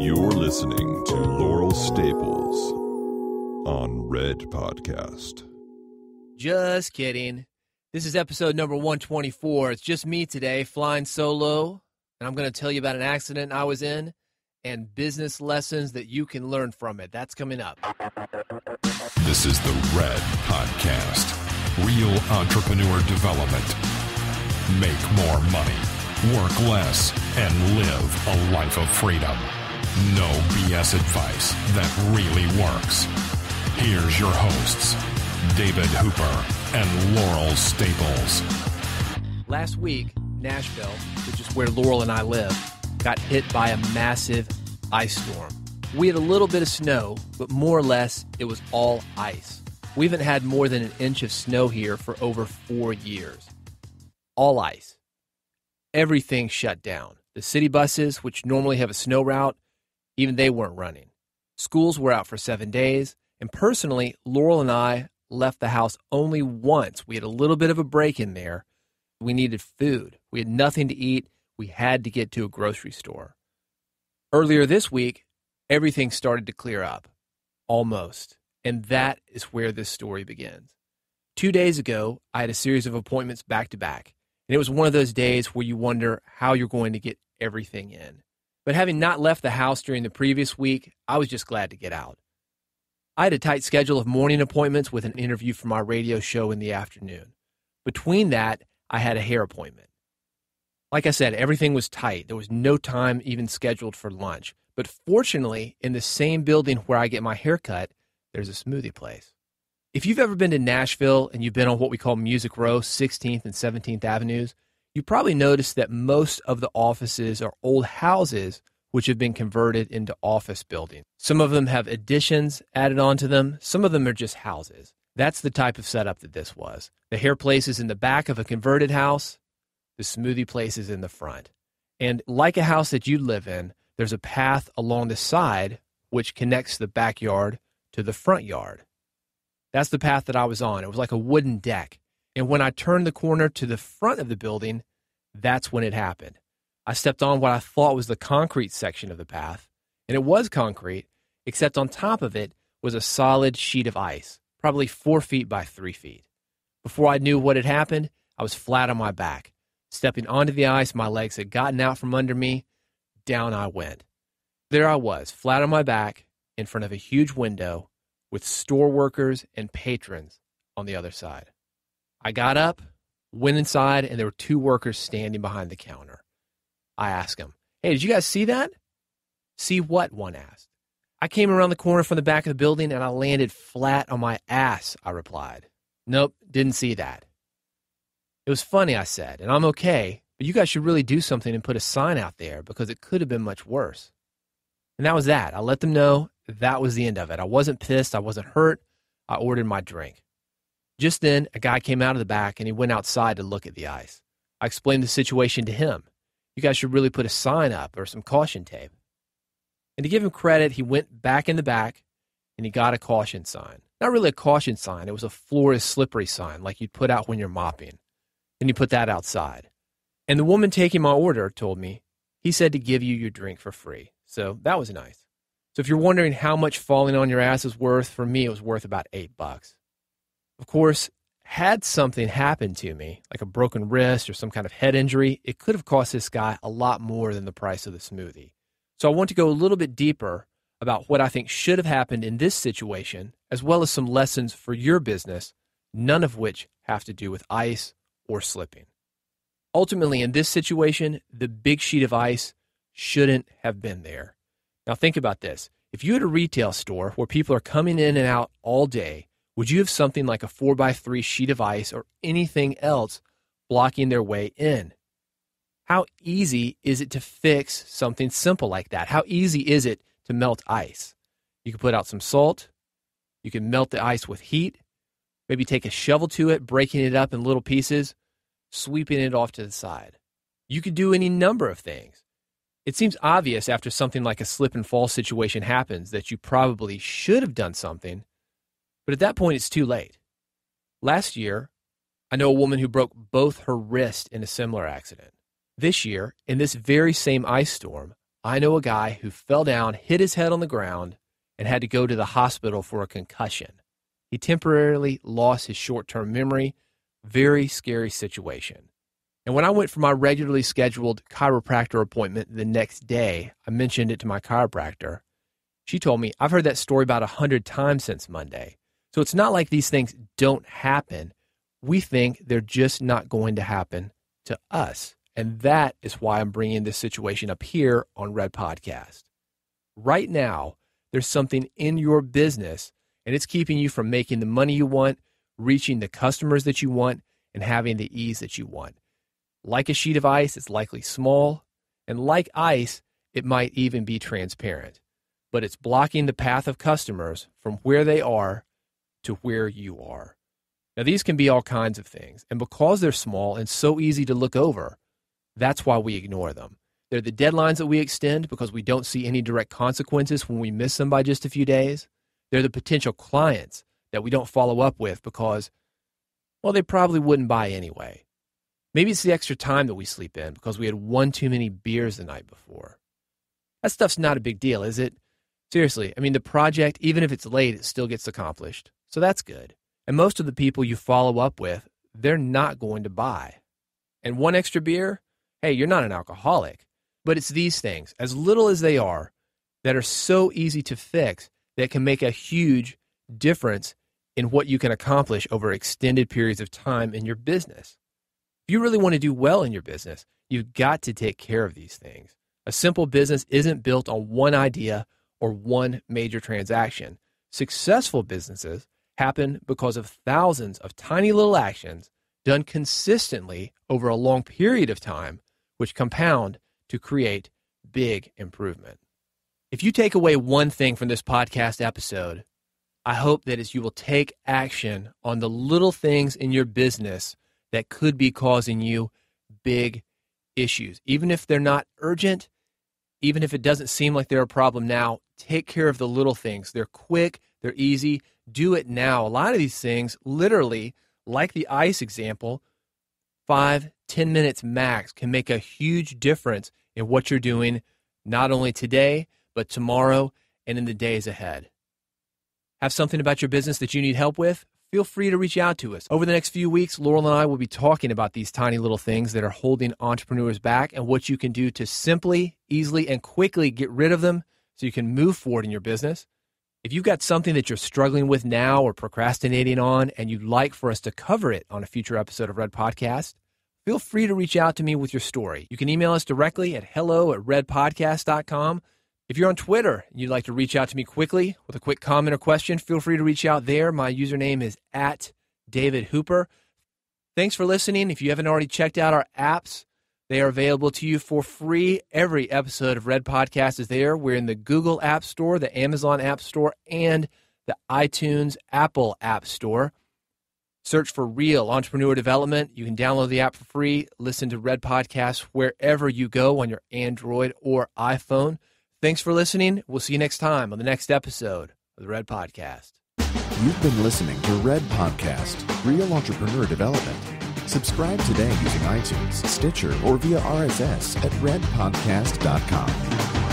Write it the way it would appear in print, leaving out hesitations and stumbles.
You're listening to Laurel Staples on Red Podcast. Just kidding. This is episode number 124. It's just me today, flying solo, and I'm going to tell you about an accident I was in and business lessons that you can learn from it. That's coming up. This is the Red Podcast. Real entrepreneur development. Make more money, work less, and live a life of freedom. No BS advice that really works. Here's your hosts, David Hooper and Laurel Staples. Last week, Nashville, which is where Laurel and I live, got hit by a massive ice storm. We had a little bit of snow, but more or less it was all ice. We haven't had more than an inch of snow here for over 4 years. All ice. Everything shut down. The city buses, which normally have a snow route, even they weren't running. Schools were out for 7 days, and personally, Laurel and I left the house only once. We had a little bit of a break in there. We needed food. We had nothing to eat. We had to get to a grocery store. Earlier this week, everything started to clear up. Almost. And that is where this story begins. 2 days ago, I had a series of appointments back to back. And it was one of those days where you wonder how you're going to get everything in. But having not left the house during the previous week, I was just glad to get out. I had a tight schedule of morning appointments with an interview for my radio show in the afternoon. Between that, I had a hair appointment. Like I said, everything was tight. There was no time even scheduled for lunch. But fortunately, in the same building where I get my hair cut, there's a smoothie place. If you've ever been to Nashville and you've been on what we call Music Row, 16th and 17th Avenues, you probably noticed that most of the offices are old houses which have been converted into office buildings. Some of them have additions added onto them. Some of them are just houses. That's the type of setup that this was. The hair place is in the back of a converted house. The smoothie place is in the front. And like a house that you live in, there's a path along the side which connects the backyard to the front yard. That's the path that I was on. It was like a wooden deck. And when I turned the corner to the front of the building, that's when it happened. I stepped on what I thought was the concrete section of the path, and it was concrete, except on top of it was a solid sheet of ice, probably 4 feet by 3 feet. Before I knew what had happened, I was flat on my back. Stepping onto the ice, my legs had gotten out from under me. Down I went. There I was, flat on my back, in front of a huge window, with store workers and patrons on the other side. I got up, went inside, and there were 2 workers standing behind the counter. I asked them, "Hey, did you guys see that?" "See what?" one asked. "I came around the corner from the back of the building and I landed flat on my ass," I replied. "Nope, didn't see that." "It was funny," I said, "and I'm okay, but you guys should really do something and put a sign out there because it could have been much worse." And that was that. I let them know that was the end of it. I wasn't pissed. I wasn't hurt. I ordered my drink. Just then, a guy came out of the back and he went outside to look at the ice. I explained the situation to him. "You guys should really put a sign up or some caution tape." And to give him credit, he went back in the back and he got a caution sign. Not really a caution sign. It was a floor is slippery sign like you'd put out when you're mopping. And he put that outside. And the woman taking my order told me, he said to give you your drink for free. So that was nice. So if you're wondering how much falling on your ass is worth, for me it was worth about $8. Of course, had something happened to me, like a broken wrist or some kind of head injury, it could have cost this guy a lot more than the price of the smoothie. So I want to go a little bit deeper about what I think should have happened in this situation, as well as some lessons for your business, none of which have to do with ice or slipping. Ultimately, in this situation, the big sheet of ice shouldn't have been there. Now think about this. If you had a retail store where people are coming in and out all day, would you have something like a 4x3 sheet of ice or anything else blocking their way in? How easy is it to fix something simple like that? How easy is it to melt ice? You can put out some salt. You can melt the ice with heat. Maybe take a shovel to it, breaking it up in little pieces, sweeping it off to the side. You could do any number of things. It seems obvious after something like a slip and fall situation happens that you probably should have done something, but at that point it's too late. Last year, I know a woman who broke both her wrists in a similar accident. This year, in this very same ice storm, I know a guy who fell down, hit his head on the ground, and had to go to the hospital for a concussion. He temporarily lost his short-term memory. Very scary situation. And when I went for my regularly scheduled chiropractor appointment the next day, I mentioned it to my chiropractor. She told me, I've heard that story about 100 times since Monday. So it's not like these things don't happen. We think they're just not going to happen to us. And that is why I'm bringing this situation up here on Red Podcast. Right now, there's something in your business, and it's keeping you from making the money you want, reaching the customers that you want, and having the ease that you want. Like a sheet of ice, it's likely small, and like ice, it might even be transparent. But it's blocking the path of customers from where they are to where you are. Now, these can be all kinds of things, and because they're small and so easy to look over, that's why we ignore them. They're the deadlines that we extend because we don't see any direct consequences when we miss them by just a few days. They're the potential clients that we don't follow up with because, well, they probably wouldn't buy anyway. Maybe it's the extra time that we sleep in because we had one too many beers the night before. That stuff's not a big deal, is it? Seriously, I mean, the project, even if it's late, it still gets accomplished. So that's good. And most of the people you follow up with, they're not going to buy. And one extra beer? Hey, you're not an alcoholic. But it's these things, as little as they are, that are so easy to fix that can make a huge difference in what you can accomplish over extended periods of time in your business. If you really want to do well in your business, you've got to take care of these things. A simple business isn't built on one idea or one major transaction. Successful businesses happen because of thousands of tiny little actions done consistently over a long period of time, which compound to create big improvement. If you take away one thing from this podcast episode, I hope that is you will take action on the little things in your business that could be causing you big issues. Even if they're not urgent, even if it doesn't seem like they're a problem now, take care of the little things. They're quick, they're easy. Do it now. A lot of these things, literally, like the ice example, 5-10 minutes max can make a huge difference in what you're doing, not only today, but tomorrow and in the days ahead. Have something about your business that you need help with? Feel free to reach out to us. Over the next few weeks, Laurel and I will be talking about these tiny little things that are holding entrepreneurs back and what you can do to simply, easily, and quickly get rid of them so you can move forward in your business. If you've got something that you're struggling with now or procrastinating on and you'd like for us to cover it on a future episode of Red Podcast, feel free to reach out to me with your story. You can email us directly at hello@redpodcast.com. If you're on Twitter and you'd like to reach out to me quickly with a quick comment or question, feel free to reach out there. My username is @DavidHooper. Thanks for listening. If you haven't already checked out our apps, they are available to you for free. Every episode of Red Podcast is there. We're in the Google App Store, the Amazon App Store, and the iTunes Apple App Store. Search for Real Entrepreneur Development. You can download the app for free. Listen to Red Podcast wherever you go on your Android or iPhone. Thanks for listening. We'll see you next time on the next episode of the Red Podcast. You've been listening to Red Podcast, Real Entrepreneur Development. Subscribe today using iTunes, Stitcher, or via RSS at redpodcast.com.